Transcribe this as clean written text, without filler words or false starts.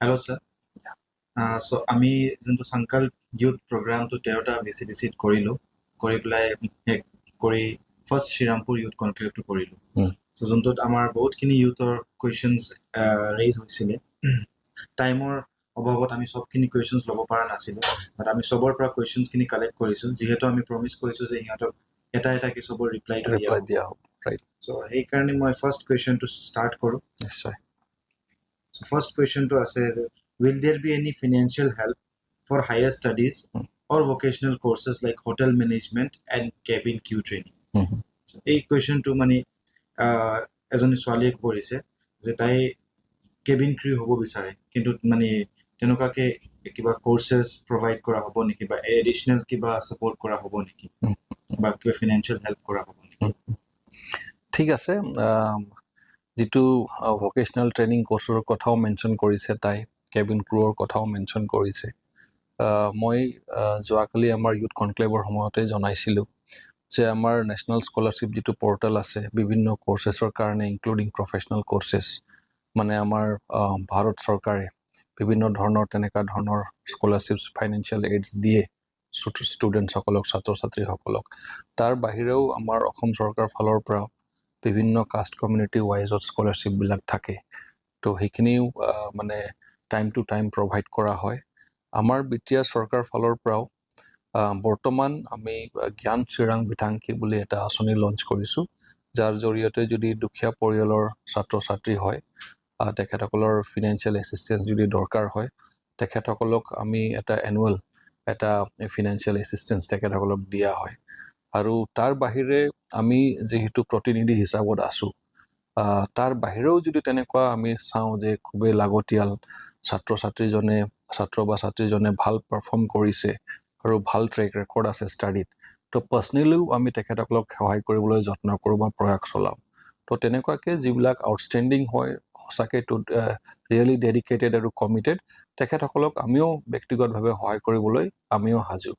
Hello, sir. So আমি যোনটো সংকল্প youth programটো 13টা VCDCত কৰিলো কৰি পেলাই কৰি ফাৰ্ষ্ট শ্ৰীৰামপুৰ youth conclaveটো কৰিলো so যোনটোত আমাৰ বহুতখিনি youthৰ questions raise হৈছিলে টাইমৰ অভাৱত আমি সবখিনি questions ল'ব পৰা নাছিলো but আমি সবৰ পৰা questions খিনি কালেক্ট কৰিছো যিহেতু আমি প্ৰমিস কৰিছো যে ইহঁতক এটা কি সবৰ ৰিপ্লাই দিয়া হ'ব right so এই কাৰণে মই ফাৰ্ষ্ট কুৱেশ্যনটো ষ্টাৰ্ট কৰো নিশ্চয় so first question to us is will there be any financial help for higher studies or vocational courses like hotel management and cabin crew training so এই question to মানে এজনী ছোৱালীয়ে কৰিছে যে তাই cabin crew হ'ব বিচাৰে কিন্তু মানে তেনেকুৱাকে কিবা courses provide কৰা হ'ব নেকি বা additional কিবা support কৰা হ'ব নেকি বা কিবা financial help কৰা হ'ব নেকি ঠিক আছে যেটো ভোকেশনাল ট্ৰেইনিং কোৰ্সৰ কথাও মেনশন কৰিছে তাই কেবিন ক্ৰুৰ কথাও মেনশন কৰিছে মই যোৱাকালি আমাৰ ইউথ কনক্লেভৰ সময়তে জনাইছিলো যে আমাৰ নেশনাল স্কলাৰশিপ যেটো পোৰ্টেল আছে বিভিন্ন কোৰ্সেছৰ কাৰণে ইনক্লুডিং প্ৰফেশনাল কোৰ্সেছ মানে আমাৰ ভাৰত চৰকাৰে বিভিন্ন ধৰণৰ তেনেকা ধৰণৰ স্কলাৰশিপছ ফাইনান্সিয়াল এইডছ দিয়ে ষ্টুডেন্টছ সকলক ছাত্ৰ ছাত্ৰী সকলক তাৰ বাহিৰেও আমাৰ অসম চৰকাৰ ফালৰ পৰা বিভিন্ন কাষ্ট কমিউনিটি ওয়াইজত স্কলাৰশিপ বিলাক থাকে তো হেখিনিও মানে টাইম টু টাইম প্ৰভাইড কৰা হয় আমাৰ বিটিয়া চৰকাৰ ফালৰ পৰাও বৰ্তমান আমি জ্ঞান চিৰাং বিথাংকি বুলি এটা আঁচনি লঞ্চ কৰিছো যাৰ জৰিয়তে যদি দুখীয়া পৰিয়ালৰ ছাত্ৰ ছাত্ৰী হয় তেখেতসকলৰ ফাইনান্সিয়াল এসিস্টেন্স যদি দৰকাৰ হয় তেখেতসকলক আমি এটা এনুৱেল এটা ফাইনান্সিয়াল এসিস্টেন্স তেখেতসকলক দিয়া হয় আৰু তাৰ বাহিৰে আমি যেহেতু প্ৰতিনিধি হিচাপত আছো তাৰ বাহিৰেও যদি তেনেকুৱা আমি চাওঁ যে খুবেই লাগতিয়াল ছাত্ৰ ছাত্ৰীজনে ভাল পাৰফৰ্ম কৰিছে আৰু ভাল ট্ৰেক ৰেকৰ্ড আছে ষ্টাডিত তো পাৰ্সনেলিও আমি তেখেতসকলক সহায় কৰিবলৈ যত্ন কৰোঁ বা প্ৰয়াস চলাওঁ তো তেনেকুৱাকে যিবিলাক আউটষ্টেণ্ডিং হয় সঁচাকে টু ৰিয়েলি ডেডিকেটেড আৰু কমিটেড তেখেতসকলক আমিও ব্যক্তিগতভাৱে সহায় কৰিবলৈ আমিও হাজু